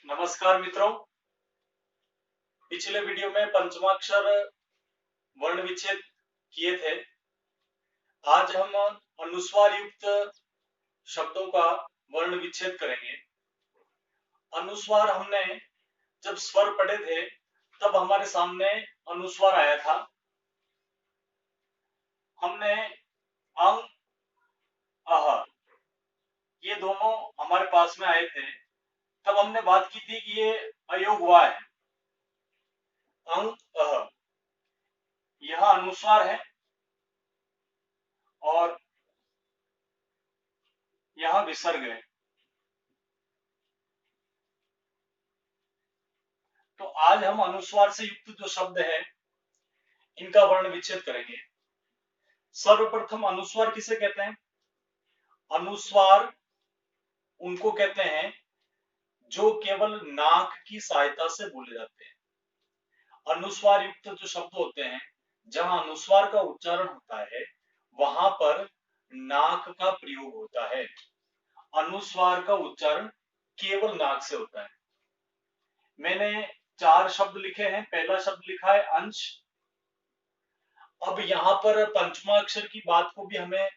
नमस्कार मित्रों। पिछले वीडियो में पंचमाक्षर वर्ण विच्छेद किए थे। आज हम अनुस्वार युक्त शब्दों का वर्ण विच्छेद करेंगे। अनुस्वार हमने जब स्वर पढ़े थे तब हमारे सामने अनुस्वार आया था। हमने अंग, अह ये दोनों हमारे पास में आए थे। तब हमने बात की थी कि ये अयोग हुआ है। अंग, अह यह अनुस्वार है और यह विसर्ग है। तो आज हम अनुस्वार से युक्त जो शब्द है इनका वर्ण विच्छेद करेंगे। सर्वप्रथम अनुस्वार किसे कहते हैं? अनुस्वार उनको कहते हैं जो केवल नाक की सहायता से बोले जाते हैं। अनुस्वार युक्त जो शब्द होते हैं, जहां अनुस्वार का उच्चारण होता है वहां पर नाक का प्रयोग होता है। अनुस्वार का उच्चारण केवल नाक से होता है। मैंने 4 शब्द लिखे हैं। पहला शब्द लिखा है अंश। अब यहाँ पर पंचमाक्षर की बात को भी हमें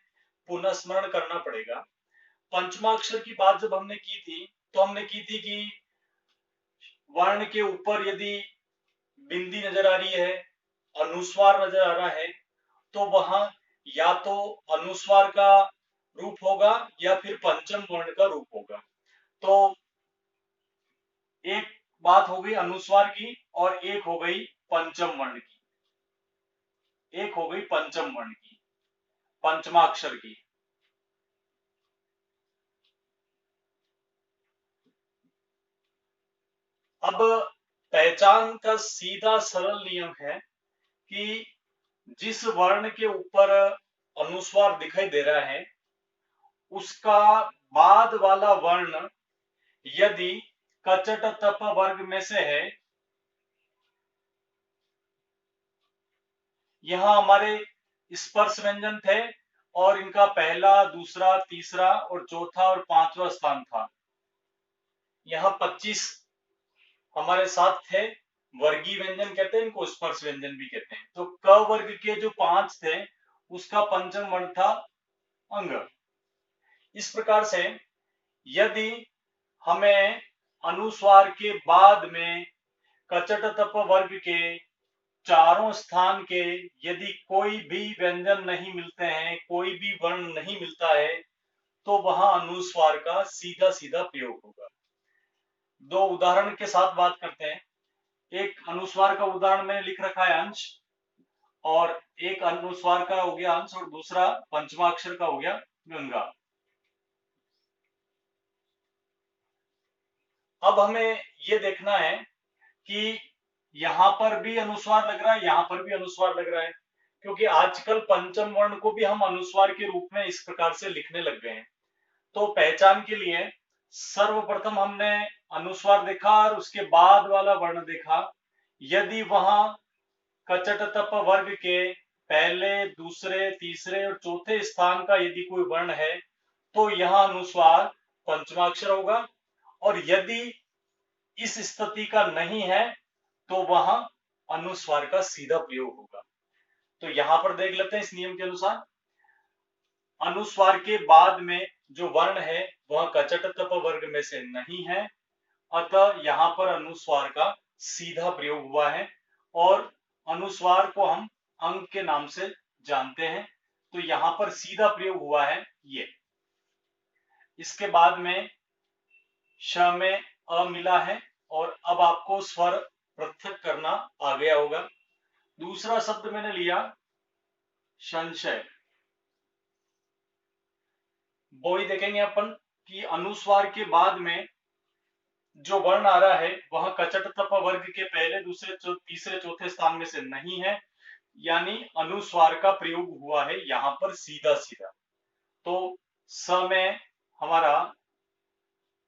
पुनः स्मरण करना पड़ेगा। पंचमाक्षर की बात जब हमने की थी तो हमने की थी कि वर्ण के ऊपर यदि बिंदी नजर आ रही है, अनुस्वार नजर आ रहा है, तो वहां या तो अनुस्वार का रूप होगा या फिर पंचम वर्ण का रूप होगा। तो एक बात हो गई अनुस्वार की और एक हो गई पंचम वर्ण की। एक हो गई पंचम वर्ण की, पंचमाक्षर की। अब पहचान का सीधा सरल नियम है कि जिस वर्ण के ऊपर अनुस्वार दिखाई दे रहा है उसका बाद वाला वर्ण यदि कचट तप वर्ग में से है, यहां हमारे स्पर्श व्यंजन थे और इनका पहला, दूसरा, तीसरा और चौथा और पांचवा स्थान था। यहां 25 हमारे साथ थे। वर्गीय व्यंजन कहते हैं इनको, स्पर्श व्यंजन भी कहते हैं। तो क वर्ग के जो 5 थे उसका पंचम वर्ण था अंग। इस प्रकार से यदि हमें अनुस्वार के बाद में कचट तप वर्ग के चारों स्थान के यदि कोई भी व्यंजन नहीं मिलते हैं, कोई भी वर्ण नहीं मिलता है, तो वहां अनुस्वार का सीधा सीधा प्रयोग होगा। दो उदाहरण के साथ बात करते हैं। एक अनुस्वार का उदाहरण मैंने लिख रखा है अंश, और एक अनुस्वार का हो गया अंश और दूसरा पंचमाक्षर का हो गया गंगा। अब हमें ये देखना है कि यहां पर भी अनुस्वार लग रहा है, यहां पर भी अनुस्वार लग रहा है, क्योंकि आजकल पंचम वर्ण को भी हम अनुस्वार के रूप में इस प्रकार से लिखने लग गए हैं। तो पहचान के लिए सर्वप्रथम हमने अनुस्वार देखा और उसके बाद वाला वर्ण देखा। यदि वहां कचट तप वर्ग के पहले, दूसरे, तीसरे और चौथे स्थान का यदि कोई वर्ण है तो यह अनुस्वार पंचमाक्षर होगा, और यदि इस स्थिति का नहीं है तो वहां अनुस्वार का सीधा प्रयोग होगा। तो यहां पर देख लेते हैं इस नियम के अनुसार। अनुस्वार के बाद में जो वर्ण है वह कचट तप वर्ग में से नहीं है, अतः यहां पर अनुस्वार का सीधा प्रयोग हुआ है और अनुस्वार को हम अंग के नाम से जानते हैं। तो यहां पर सीधा प्रयोग हुआ है ये। इसके बाद में श में अ मिला है और अब आपको स्वर पृथक करना आ गया होगा। दूसरा शब्द मैंने लिया संशय। वो ही देखेंगे अपन कि अनुस्वार के बाद में जो वर्ण आ रहा है वह कचट तप वर्ग के पहले, दूसरे, तीसरे, चौथे स्थान में से नहीं है, यानी अनुस्वार का प्रयोग हुआ है यहां पर सीधा सीधा। तो स में हमारा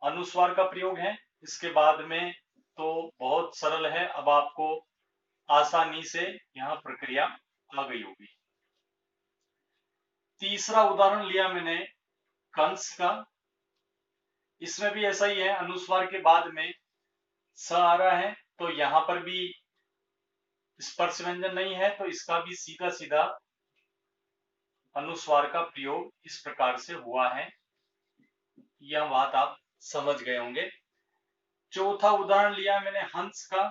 अनुस्वार का प्रयोग है। इसके बाद में तो बहुत सरल है, अब आपको आसानी से यहां प्रक्रिया आ गई होगी। तीसरा उदाहरण लिया मैंने कंस का। इसमें भी ऐसा ही है, अनुस्वार के बाद में स आ रहा है, तो यहां पर भी स्पर्श व्यंजन नहीं है, तो इसका भी सीधा सीधा अनुस्वार का प्रयोग इस प्रकार से हुआ है। यह बात आप समझ गए होंगे। चौथा उदाहरण लिया मैंने हंस का,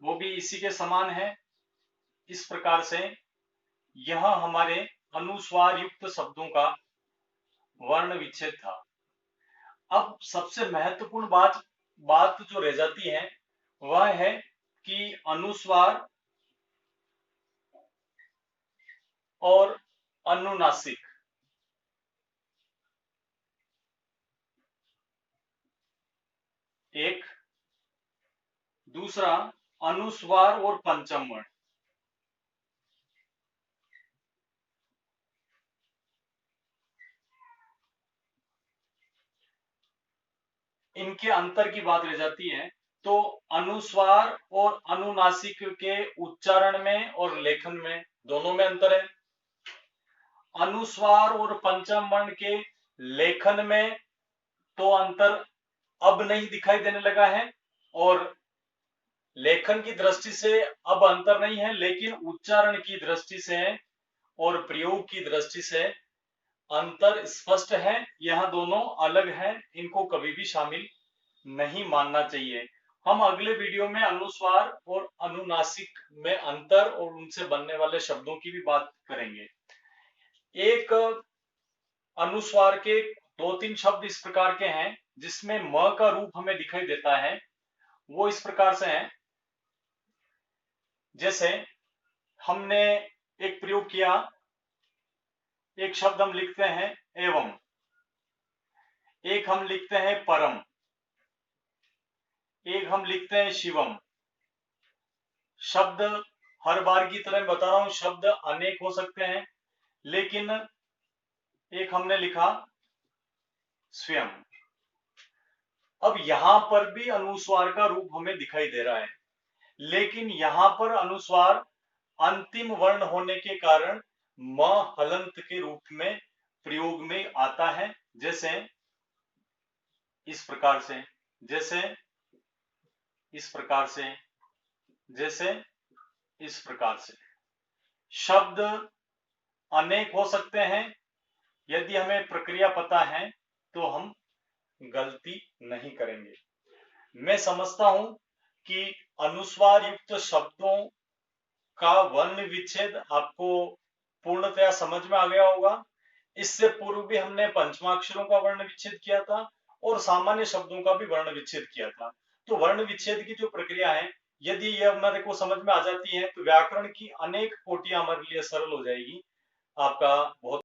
वो भी इसी के समान है। इस प्रकार से यह हमारे अनुस्वार युक्त शब्दों का वर्ण विच्छेद था। अब सबसे महत्वपूर्ण बात जो रह जाती है वह है कि अनुस्वार और अनुनासिक, एक दूसरा अनुस्वार और पंचम वर्ण। इनके अंतर की बात रह जाती है। तो अनुस्वार और अनुनासिक के उच्चारण में और लेखन में दोनों में अंतर है। अनुस्वार और पंचम वर्ण के लेखन में तो अंतर अब नहीं दिखाई देने लगा है, और लेखन की दृष्टि से अब अंतर नहीं है, लेकिन उच्चारण की दृष्टि से और प्रयोग की दृष्टि से अंतर स्पष्ट है। यह दोनों अलग हैं, इनको कभी भी शामिल नहीं मानना चाहिए। हम अगले वीडियो में अनुस्वार और अनुनासिक में अंतर और उनसे बनने वाले शब्दों की भी बात करेंगे। एक अनुस्वार के दो तीन शब्द इस प्रकार के हैं जिसमें म का रूप हमें दिखाई देता है। वो इस प्रकार से हैं, जैसे हमने एक प्रयोग किया, एक शब्द हम लिखते हैं एवं, एक हम लिखते हैं परम, एक हम लिखते हैं शिवम। शब्द हर बार की तरह बता रहा हूं, शब्द अनेक हो सकते हैं, लेकिन एक हमने लिखा स्वयं। अब यहां पर भी अनुस्वार का रूप हमें दिखाई दे रहा है, लेकिन यहां पर अनुस्वार अंतिम वर्ण होने के कारण म हलंत के रूप में प्रयोग में आता है। जैसे इस प्रकार से, जैसे इस प्रकार से, जैसे इस प्रकार से। शब्द अनेक हो सकते हैं, यदि हमें प्रक्रिया पता है तो हम गलती नहीं करेंगे। मैं समझता हूं कि अनुस्वार युक्त शब्दों का वर्ण विच्छेद आपको पूर्णतया समझ में आ गया होगा। इससे पूर्व भी हमने पंचमाक्षरों का वर्ण विच्छेद किया था और सामान्य शब्दों का भी वर्ण विच्छेद किया था। तो वर्ण विच्छेद की जो प्रक्रिया है, यदि यह हमारे को समझ में आ जाती है तो व्याकरण की अनेक कोटियां हमारे लिए सरल हो जाएगी। आपका बहुत